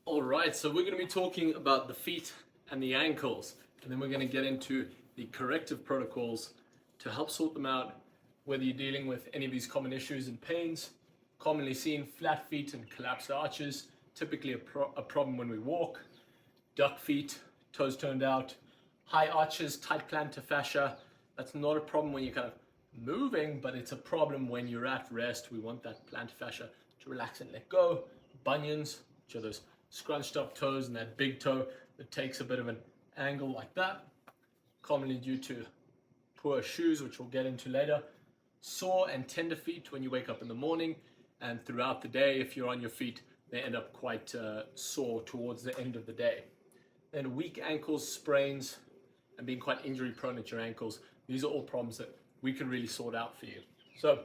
Alright, so we're going to be talking about the feet and the ankles, and then we're going to get into the corrective protocols to help sort them out, whether you're dealing with any of these common issues and pains, commonly seen flat feet and collapsed arches, typically a problem when we walk, duck feet, toes turned out, high arches, tight plantar fascia. That's not a problem when you're kind of moving, but it's a problem when you're at rest. We want that plantar fascia to relax and let go. Bunions, which are those scrunched up toes, and that big toe that takes a bit of an angle like that, commonly due to poor shoes, which we'll get into later. Sore and tender feet when you wake up in the morning, and throughout the day, if you're on your feet, they end up quite sore towards the end of the day. Then weak ankles, sprains, and being quite injury prone at your ankles. These are all problems that we can really sort out for you. So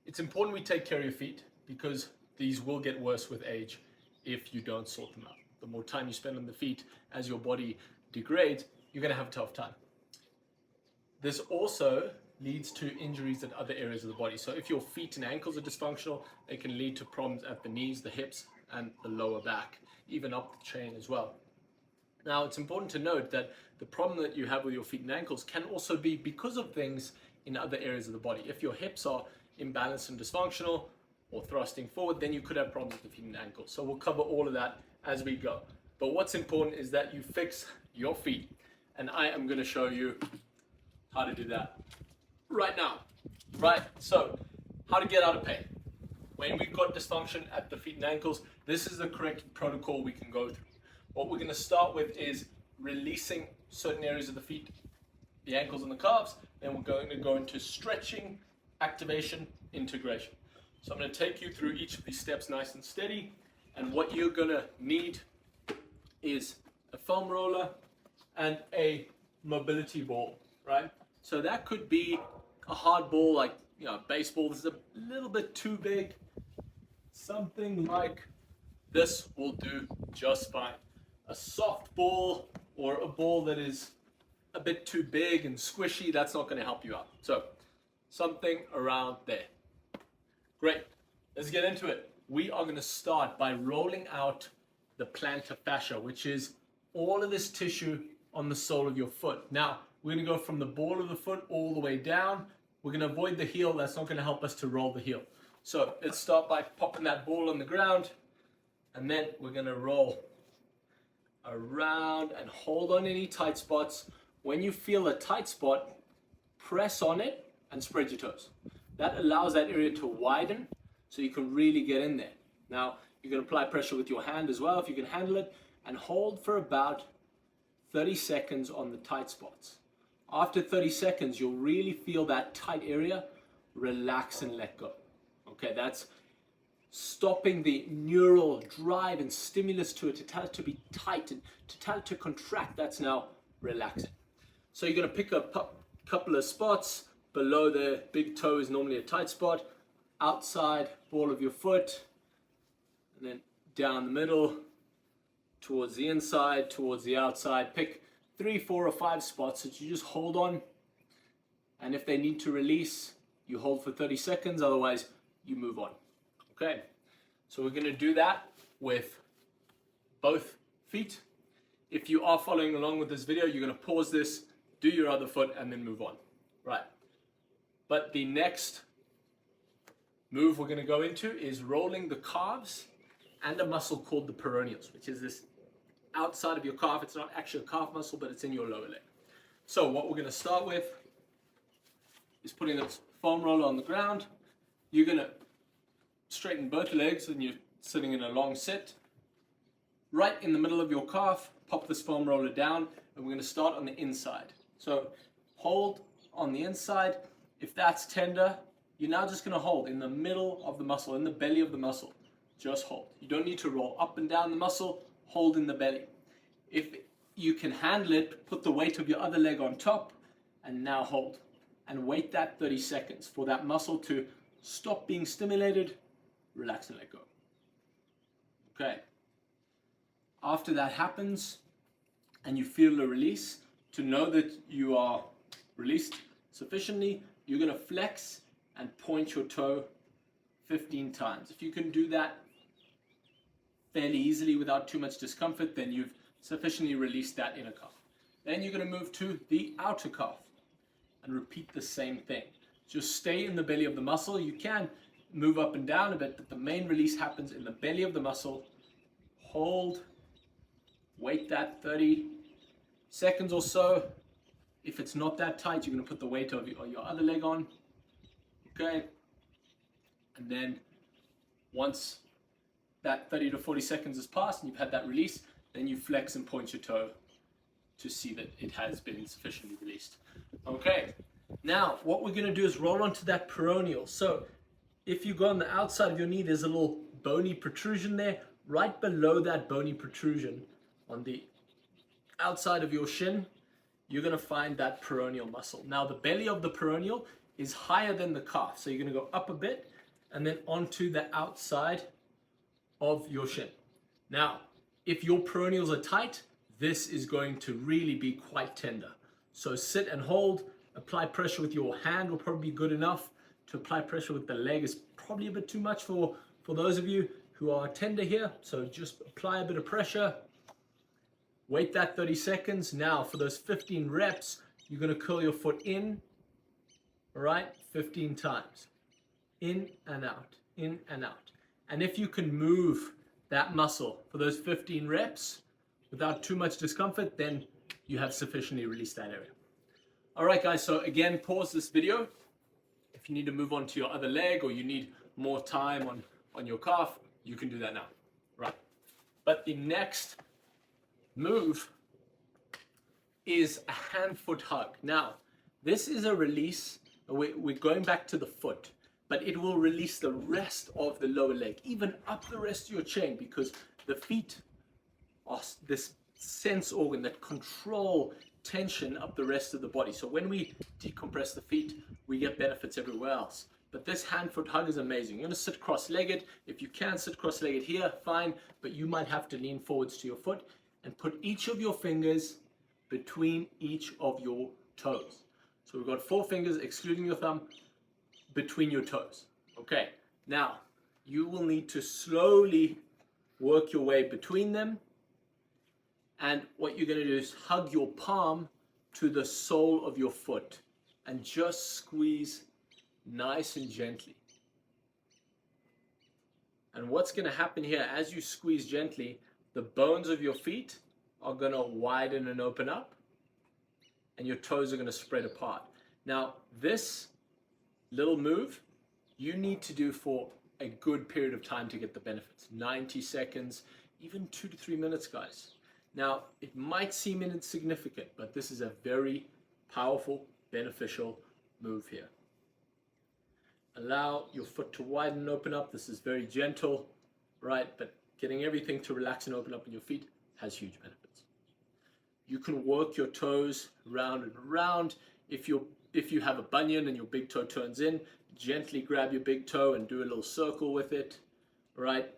it's important we take care of your feet, because these will get worse with age if you don't sort them out. The more time you spend on the feet as your body degrades, you're going to have a tough time. This also leads to injuries at other areas of the body. So if your feet and ankles are dysfunctional, it can lead to problems at the knees, the hips, and the lower back, even up the chain as well. Now, it's important to note that the problem that you have with your feet and ankles can also be because of things in other areas of the body. If your hips are imbalanced and dysfunctional, or thrusting forward, then you could have problems with the feet and ankles. So we'll cover all of that as we go. But what's important is that you fix your feet, and I am going to show you how to do that right now. Right, so how to get out of pain. When we've got dysfunction at the feet and ankles, this is the correct protocol we can go through. What we're going to start with is releasing certain areas of the feet, the ankles and the calves. Then we're going to go into stretching, activation, integration. So I'm going to take you through each of these steps nice and steady, and what you're going to need is a foam roller and a mobility ball, right? So that could be a hard ball like, a baseball. This is a little bit too big. Something like this will do just fine. A soft ball or a ball that is a bit too big and squishy, that's not going to help you out. So something around there. Great, let's get into it. We are going to start by rolling out the plantar fascia, which is all of this tissue on the sole of your foot. Now, we're going to go from the ball of the foot all the way down. We're going to avoid the heel. That's not going to help us to roll the heel. So let's start by popping that ball on the ground, and then we're going to roll around and hold on any tight spots. When you feel a tight spot, press on it and spread your toes. That allows that area to widen so you can really get in there. Now, you can apply pressure with your hand as well if you can handle it, and hold for about 30 seconds on the tight spots. After 30 seconds, you'll really feel that tight area relax and let go. Okay, that's stopping the neural drive and stimulus to it, to tell it to be tight and to tell it to contract. That's now relaxing. So you're going to pick a couple of spots. Below the big toe is normally a tight spot. Outside ball of your foot, and then down the middle, towards the inside, towards the outside. Pick 3, 4, or 5 spots that you just hold on, and if they need to release, you hold for 30 seconds, otherwise you move on. Okay, so we're going to do that with both feet. If you are following along with this video, you're going to pause this, do your other foot, and then move on. Right. But the next move we're going to go into is rolling the calves and a muscle called the peroneals, which is this outside of your calf. It's not actually a calf muscle, but it's in your lower leg. So what we're going to start with is putting this foam roller on the ground. You're going to straighten both legs, and you're sitting in a long sit. Right in the middle of your calf, pop this foam roller down, and we're going to start on the inside. So hold on the inside. If that's tender, you're now just going to hold in the middle of the muscle, in the belly of the muscle. Just hold. You don't need to roll up and down the muscle. Hold in the belly. If you can handle it, put the weight of your other leg on top, and now hold. And wait that 30 seconds for that muscle to stop being stimulated, relax and let go. Okay. After that happens, and you feel the release, to know that you are released sufficiently, you're going to flex and point your toe 15 times. If you can do that fairly easily without too much discomfort, then you've sufficiently released that inner calf. Then you're going to move to the outer calf and repeat the same thing. Just stay in the belly of the muscle. You can move up and down a bit, but the main release happens in the belly of the muscle. Hold, wait that 30 seconds or so. If it's not that tight, you're going to put the weight of your other leg on. Okay. And then once that 30 to 40 seconds has passed and you've had that release, then you flex and point your toe to see that it has been sufficiently released. Okay. Now, what we're going to do is roll onto that peroneal. So if you go on the outside of your knee, there's a little bony protrusion there. Right below that bony protrusion on the outside of your shin, you're going to find that peroneal muscle. Now, the belly of the peroneal is higher than the calf. So you're going to go up a bit and then onto the outside of your shin. Now, if your peroneals are tight, this is going to really be quite tender. So sit and hold. Apply pressure with your hand will probably be good enough. To apply pressure with the leg is probably a bit too much for those of you who are tender here. So just apply a bit of pressure. Wait that 30 seconds. Now for those 15 reps, you're going to curl your foot in, all right, 15 times. In and out, in and out. And if you can move that muscle for those 15 reps without too much discomfort, then you have sufficiently released that area. All right, guys, so again, pause this video. If you need to move on to your other leg or you need more time on your calf, you can do that now, right? But the next move is a hand-foot hug. Now, this is a release. We're going back to the foot, but it will release the rest of the lower leg, even up the rest of your chain, because the feet are this sense organ that control tension up the rest of the body. So when we decompress the feet, we get benefits everywhere else. But this hand-foot hug is amazing. You're going to sit cross-legged. If you can sit cross-legged here, fine, but you might have to lean forwards to your foot and put each of your fingers between each of your toes. So we've got 4 fingers, excluding your thumb, between your toes. Okay, now you will need to slowly work your way between them. And what you're going to do is hug your palm to the sole of your foot and just squeeze nice and gently. And what's going to happen here, as you squeeze gently, the bones of your feet are going to widen and open up, and your toes are going to spread apart. Now, this little move, you need to do for a good period of time to get the benefits. 90 seconds, even 2 to 3 minutes, guys. Now, it might seem insignificant, but this is a very powerful, beneficial move here. Allow your foot to widen and open up. This is very gentle, right? But getting everything to relax and open up in your feet has huge benefits. You can work your toes round and round. If you have a bunion and your big toe turns in, gently grab your big toe and do a little circle with it, right?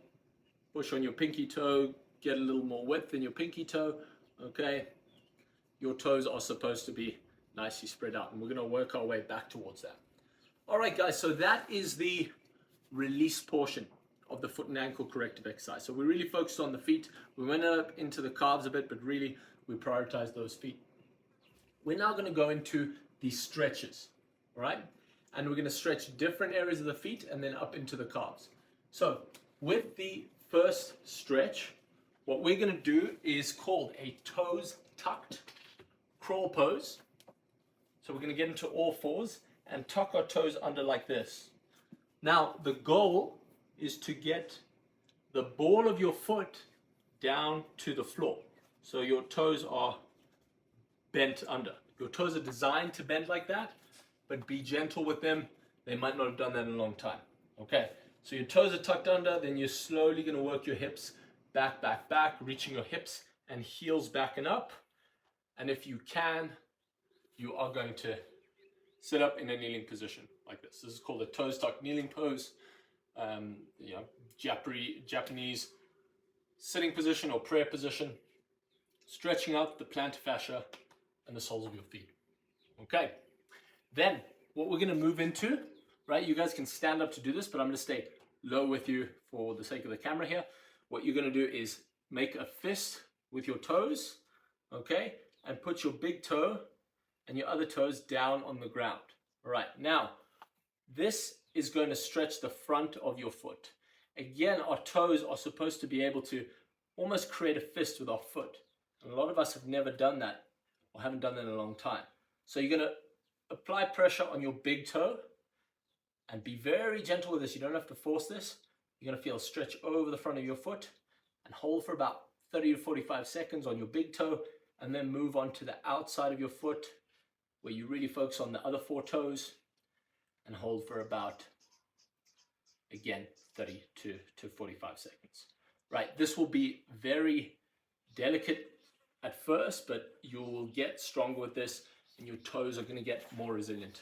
Push on your pinky toe, get a little more width in your pinky toe, okay? Your toes are supposed to be nicely spread out, and we're going to work our way back towards that. All right, guys, so that is the release portion of the foot and ankle corrective exercise. So we really focused on the feet. We went up into the calves a bit, but really we prioritized those feet. We're now going to go into the stretches, all right? And we're going to stretch different areas of the feet and then up into the calves. So with the first stretch, what we're going to do is called a toes tucked crawl pose. So we're going to get into all fours and tuck our toes under like this. Now, the goal is to get the ball of your foot down to the floor. So your toes are bent under. Your toes are designed to bend like that, but be gentle with them. They might not have done that in a long time. Okay, so your toes are tucked under, then you're slowly going to work your hips back, back, back, reaching your hips and heels back and up. And if you can, you are going to sit up in a kneeling position like this. This is called a toes tucked kneeling pose. Japanese sitting position or prayer position, stretching out the plantar fascia and the soles of your feet. Okay, then what we're going to move into, right? You guys can stand up to do this, but I'm going to stay low with you for the sake of the camera here. what you're going to do is make a fist with your toes, okay, and put your big toe and your other toes down on the ground. All right, now this is going to stretch the front of your foot. Again, our toes are supposed to be able to almost create a fist with our foot. And a lot of us have never done that or haven't done that in a long time. So you're going to apply pressure on your big toe and be very gentle with this. You don't have to force this. You're going to feel a stretch over the front of your foot and hold for about 30 to 45 seconds on your big toe, and then move on to the outside of your foot where you really focus on the other 4 toes and hold for about, again, 30 to 45 seconds. Right, this will be very delicate at first, but you will get stronger with this and your toes are going to get more resilient.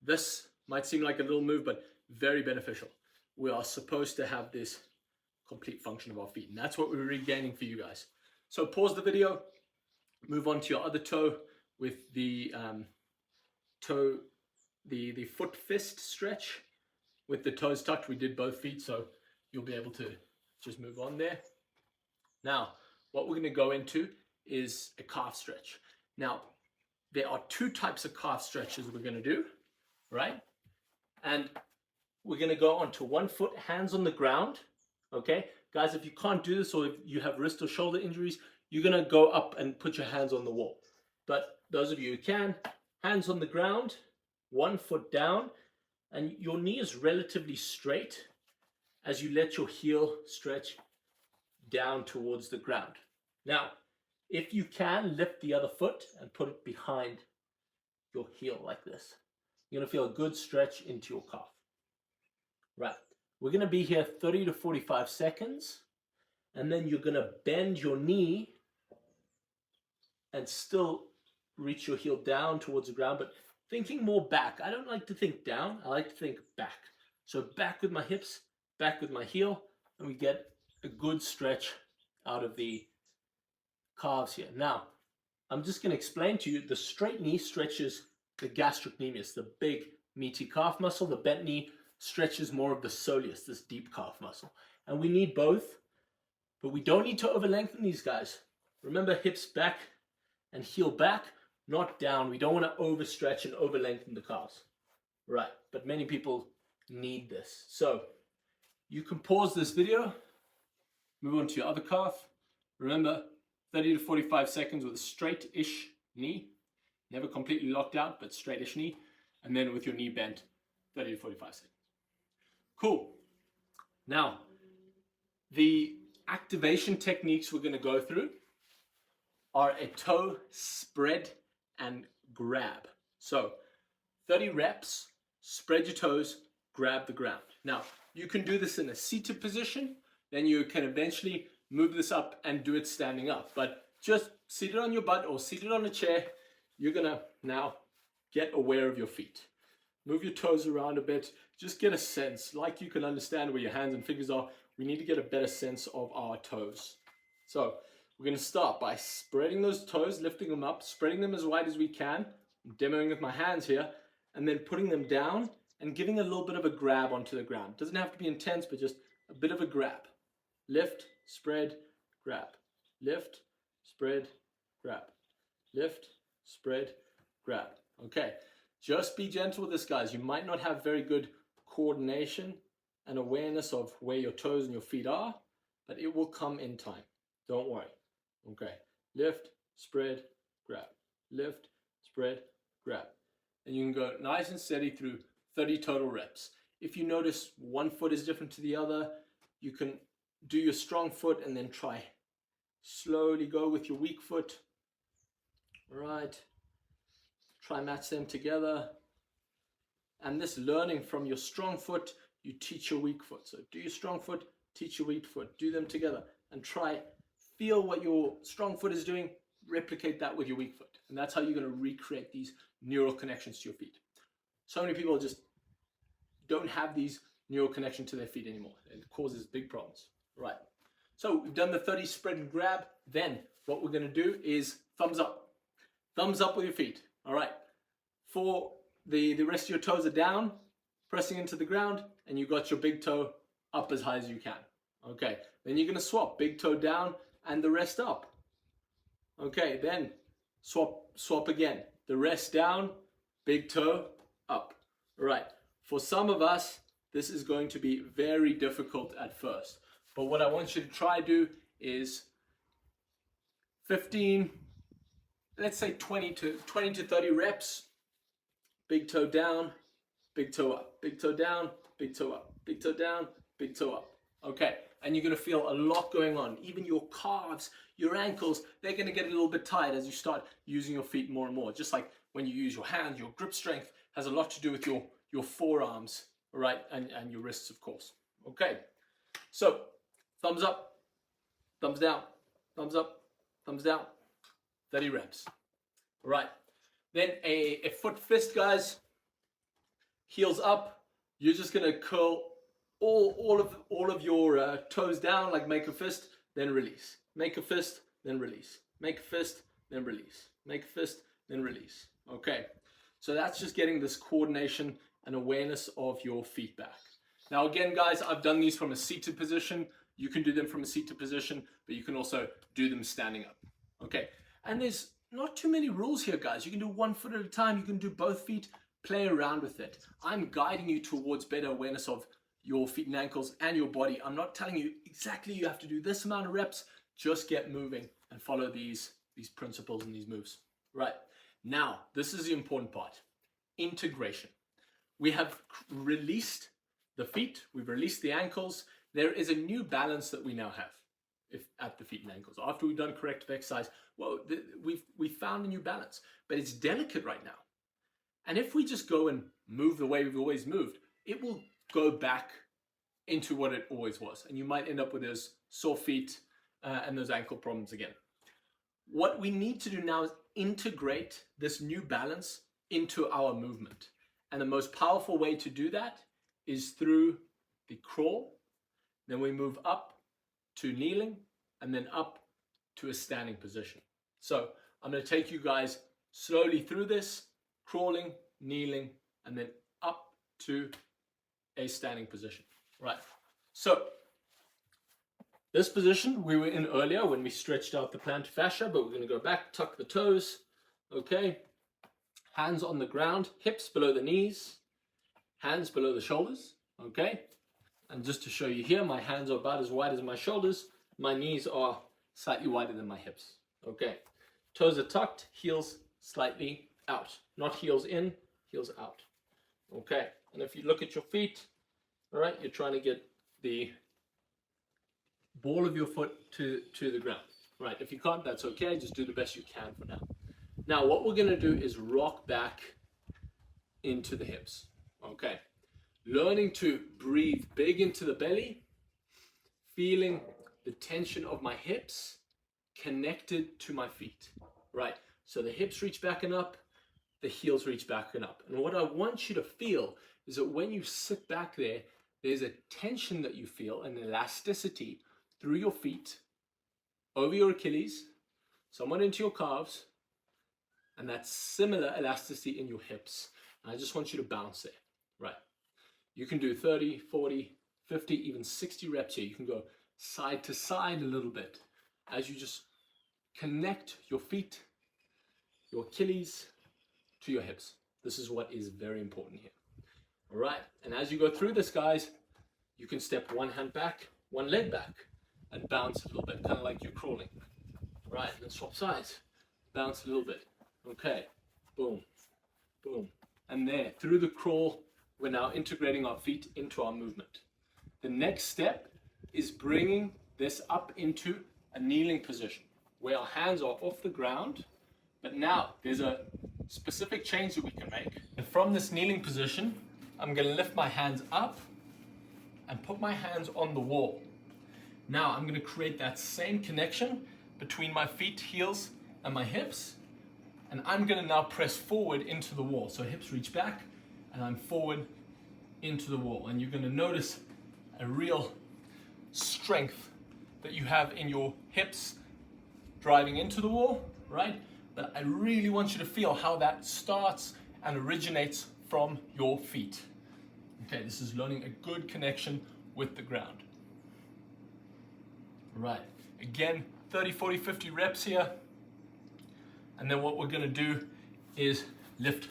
This might seem like a little move, but very beneficial. We are supposed to have this complete function of our feet, and that's what we're regaining for you guys. So pause the video, move on to your other toe with the the foot fist stretch with the toes tucked. We did both feet, so you'll be able to just move on there. Now, what we're going to go into is a calf stretch. Now, there are 2 types of calf stretches we're going to do, right? And we're going to go onto 1 foot, hands on the ground, okay? Guys, if you can't do this or if you have wrist or shoulder injuries, you're going to go up and put your hands on the wall. But those of you who can, hands on the ground, 1 foot down, and your knee is relatively straight as you let your heel stretch down towards the ground. Now, if you can, lift the other foot and put it behind your heel like this. You're going to feel a good stretch into your calf. Right, we're going to be here 30 to 45 seconds, and then you're going to bend your knee and still reach your heel down towards the ground, but thinking more back. I don't like to think down, I like to think back. So back with my hips, back with my heel, and we get a good stretch out of the calves here. Now, I'm just going to explain to you, the straight knee stretches the gastrocnemius, the big meaty calf muscle. The bent knee stretches more of the soleus, this deep calf muscle. And we need both, but we don't need to over lengthen these guys. Remember, hips back and heel back, not down. We don't want to overstretch and over lengthen the calves. Right, but many people need this. So you can pause this video, move on to your other calf. Remember, 30 to 45 seconds with a straight-ish knee, never completely locked out, but straight-ish knee, and then with your knee bent, 30 to 45 seconds. Cool. Now, the activation techniques we're going to go through are a toe spread and grab. So 30 reps, spread your toes, grab the ground. Now, you can do this in a seated position, then you can eventually move this up and do it standing up. But just seated on your butt or seated on a chair, you're gonna now get aware of your feet. Move your toes around a bit, just get a sense, like you can understand where your hands and fingers are, we need to get a better sense of our toes. So we're gonna start by spreading those toes, lifting them up, spreading them as wide as we can. I'm demoing with my hands here, and then putting them down and giving a little bit of a grab onto the ground. Doesn't have to be intense, but just a bit of a grab. Lift, spread, grab. Lift, spread, grab. Lift, spread, grab. Okay, just be gentle with this, guys. You might not have very good coordination and awareness of where your toes and your feet are, but it will come in time. Don't worry. Okay, lift, spread, grab. Lift, spread, grab. And you can go nice and steady through 30 total reps. If you notice one foot is different to the other, you can do your strong foot and then try slowly go with your weak foot. Right. Try match them together. And this learning from your strong foot, you teach your weak foot. So do your strong foot, teach your weak foot. Do them together and try, feel what your strong foot is doing, replicate that with your weak foot. And that's how you're going to recreate these neural connections to your feet. So many people just don't have these neural connections to their feet anymore. It causes big problems. Right. So we've done the 30 spread and grab. Then what we're going to do is thumbs up. Thumbs up with your feet. All right. For the rest of your toes are down, pressing into the ground, and you got your big toe up as high as you can. Okay, then you're gonna swap big toe down and the rest up. Okay, then swap again. The rest down, big toe up. All right, for some of us, this is going to be very difficult at first. But what I want you to try do is 15, let's say 20 to 30 reps. Big toe down, big toe up, big toe down, big toe up, big toe down, big toe up. Okay, and you're gonna feel a lot going on. Even your calves, your ankles, they're gonna get a little bit tired as you start using your feet more and more. Just like when you use your hands, your grip strength has a lot to do with your forearms, right? And your wrists, of course. Okay, so thumbs up, thumbs down, thumbs up, thumbs down, 30 reps. All right, then a foot fist, guys. Heels up. You're just gonna curl all of your toes down, like make a fist, then release. Make a fist, then release. Make a fist, then release. Make a fist, then release. Okay, so that's just getting this coordination and awareness of your feet back. Now again, guys, I've done these from a seated position. You can do them from a seated position, but you can also do them standing up. Okay, and there's not too many rules here, guys. You can do 1 foot at a time. You can do both feet. Play around with it. I'm guiding you towards better awareness of your feet and ankles and your body. I'm not telling you exactly you have to do this amount of reps. Just get moving and follow these principles and these moves. Right, now this is the important part. Integration. We have released the feet, we've released the ankles. There is a new balance that we now have at the feet and ankles. After we've done corrective exercise, well, we've found a new balance, but it's delicate right now. And if we just go and move the way we've always moved, it will go back into what it always was. And you might end up with those sore feet and those ankle problems again. What we need to do now is integrate this new balance into our movement. And the most powerful way to do that is through the crawl. Then we move up to kneeling and then up to a standing position. So I'm going to take you guys slowly through this. Crawling, kneeling, and then up to a standing position. Right, so this position we were in earlier when we stretched out the plantar fascia, but we're going to go back, tuck the toes, okay, hands on the ground, hips below the knees, hands below the shoulders, okay, and just to show you here, my hands are about as wide as my shoulders, my knees are slightly wider than my hips, okay, toes are tucked, heels slightly out, not heels in, heels out. Okay, and if you look at your feet, all right, you're trying to get the ball of your foot to the ground. Right, if you can't, that's okay, just do the best you can for now. Now, what we're gonna do is rock back into the hips, okay? Learning to breathe big into the belly, feeling the tension of my hips connected to my feet, right? So the hips reach back and up, the heels reach back and up. And what I want you to feel is that when you sit back there, there's a tension that you feel, an elasticity through your feet, over your Achilles, somewhat into your calves, and that similar elasticity in your hips. And I just want you to bounce there, right? You can do 30, 40, 50, even 60 reps here. You can go side to side a little bit as you just connect your feet, your Achilles, to your hips. This is what is very important here. All right, and as you go through this, guys, you can step one hand back, one leg back, and bounce a little bit, kind of like you're crawling. Right, and then swap sides, bounce a little bit. Okay, boom, boom. And there, through the crawl, we're now integrating our feet into our movement. The next step is bringing this up into a kneeling position, where our hands are off the ground, but now there's a specific change that we can make. And from this kneeling position, I'm going to lift my hands up and put my hands on the wall. Now I'm going to create that same connection between my feet, heels, and my hips. And I'm going to now press forward into the wall. So hips reach back and I'm forward into the wall. And you're going to notice a real strength that you have in your hips driving into the wall, right? But I really want you to feel how that starts and originates from your feet. Okay, this is learning a good connection with the ground. Right, again, 30, 40, 50 reps here. And then what we're gonna do is lift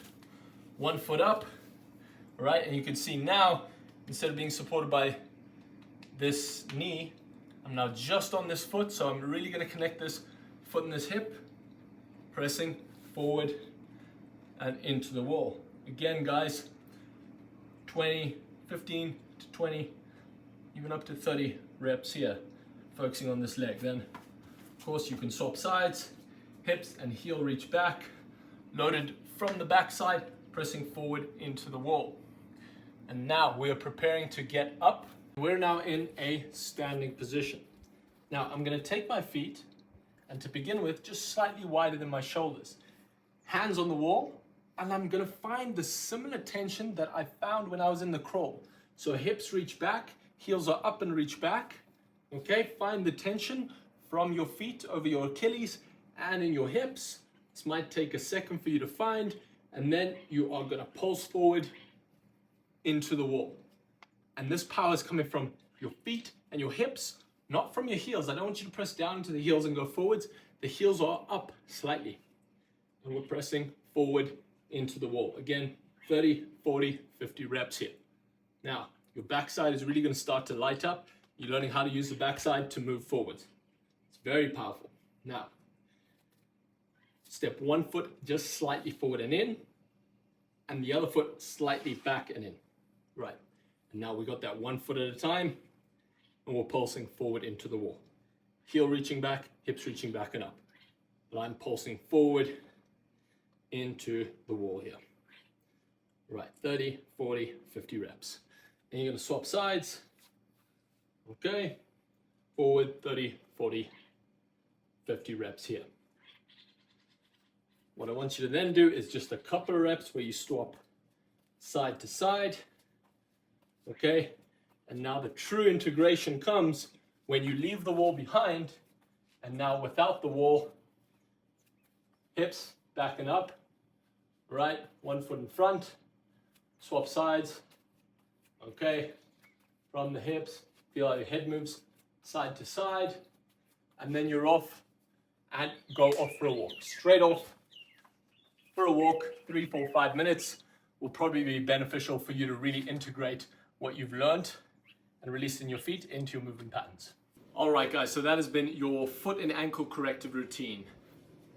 one foot up, right? And you can see now, instead of being supported by this knee, I'm now just on this foot, so I'm really gonna connect this foot and this hip, pressing forward and into the wall. Again, guys, 20, 15 to 20, even up to 30 reps here, focusing on this leg. Then, of course, you can swap sides, hips and heel reach back, loaded from the back side, pressing forward into the wall. And now we are preparing to get up. We're now in a standing position. Now I'm gonna take my feet, and to begin with, just slightly wider than my shoulders. Hands on the wall, and I'm gonna find the similar tension that I found when I was in the crawl. So hips reach back, heels are up and reach back. Okay, find the tension from your feet over your Achilles and in your hips. This might take a second for you to find, and then you are gonna pulse forward into the wall. And this power is coming from your feet and your hips, not from your heels. I don't want you to press down into the heels and go forwards. The heels are up slightly. And we're pressing forward into the wall. Again, 30, 40, 50 reps here. Now, your backside is really gonna start to light up. You're learning how to use the backside to move forwards. It's very powerful. Now, step one foot just slightly forward and in, and the other foot slightly back and in. Right, and now we got that one foot at a time, and we're pulsing forward into the wall. Heel reaching back, hips reaching back and up. But I'm pulsing forward into the wall here. Right, 30, 40, 50 reps. And you're gonna swap sides. Okay, forward, 30, 40, 50 reps here. What I want you to then do is just a couple of reps where you swap side to side. Okay, and now the true integration comes when you leave the wall behind, and now without the wall, hips backing up, right, one foot in front, swap sides, okay, from the hips, feel how your head moves side to side, and then you're off and go off for a walk, straight off for a walk, 3, 4, 5 minutes will probably be beneficial for you to really integrate what you've learned and release in your feet into your movement patterns. All right, guys, so that has been your foot and ankle corrective routine.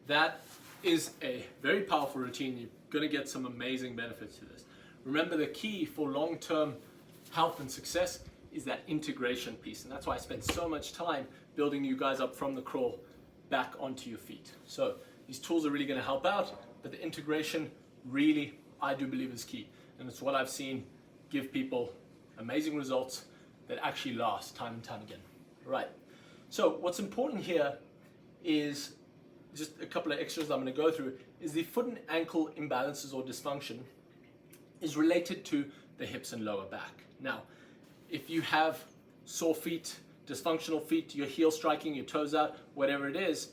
That is a very powerful routine. You're gonna get some amazing benefits to this. Remember, the key for long-term health and success is that integration piece. And that's why I spend so much time building you guys up from the crawl back onto your feet. So these tools are really gonna help out, but the integration really, I do believe, is key. And it's what I've seen give people amazing results that actually last time and time again. Right. So what's important here is just a couple of extras I'm going to go through is the foot and ankle imbalances or dysfunction is related to the hips and lower back. Now, if you have sore feet, dysfunctional feet, your heel striking, your toes out, whatever it is,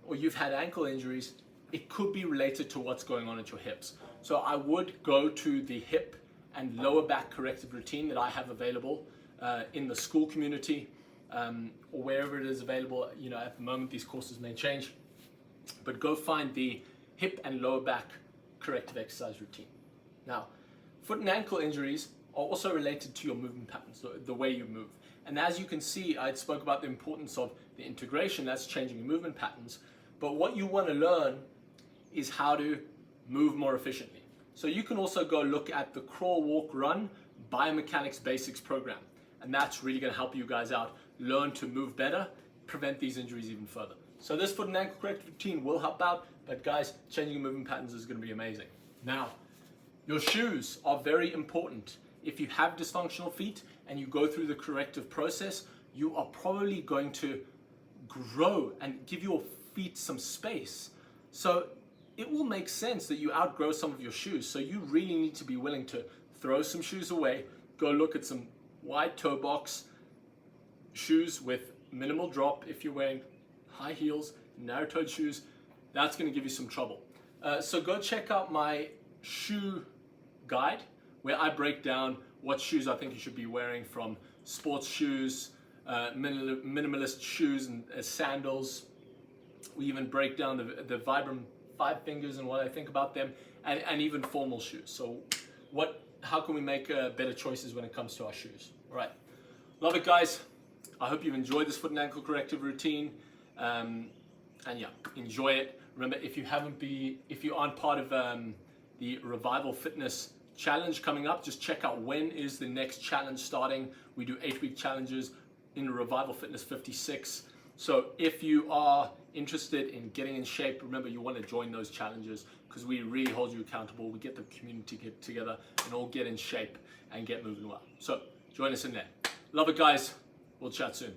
or you've had ankle injuries, it could be related to what's going on at your hips. So I would go to the hip and lower back corrective routine that I have available in the school community or wherever it is available. You know, at the moment these courses may change, but go find the hip and lower back corrective exercise routine. Now, foot and ankle injuries are also related to your movement patterns, the way you move. And as you can see, I spoke about the importance of the integration, that's changing your movement patterns. But what you want to learn is how to move more efficiently. So you can also go look at the Crawl, Walk, Run Biomechanics Basics program. And that's really going to help you guys out, learn to move better, prevent these injuries even further. So this foot and ankle corrective routine will help out, but guys, changing your movement patterns is going to be amazing. Now, your shoes are very important. If you have dysfunctional feet and you go through the corrective process, you are probably going to grow and give your feet some space. So it will make sense that you outgrow some of your shoes. So you really need to be willing to throw some shoes away, go look at some wide toe box shoes with minimal drop. If you're wearing high heels, narrow-toed shoes, that's going to give you some trouble. So go check out my shoe guide where I break down what shoes I think you should be wearing, from sports shoes, minimalist shoes and sandals. We even break down the Vibram 5 fingers and what I think about them, and even formal shoes. So how can we make better choices when it comes to our shoes? All right, love it, guys. I hope you've enjoyed this foot and ankle corrective routine, and yeah, enjoy it. Remember, if you aren't part of the Revival Fitness Challenge coming up, just check out when is the next challenge starting. We do 8-week challenges in Revival Fitness 56. So if you are interested in getting in shape, remember you want to join those challenges, because we really hold you accountable. We get the community together and all get in shape and get moving well. So join us in there. Love it, guys. We'll chat soon.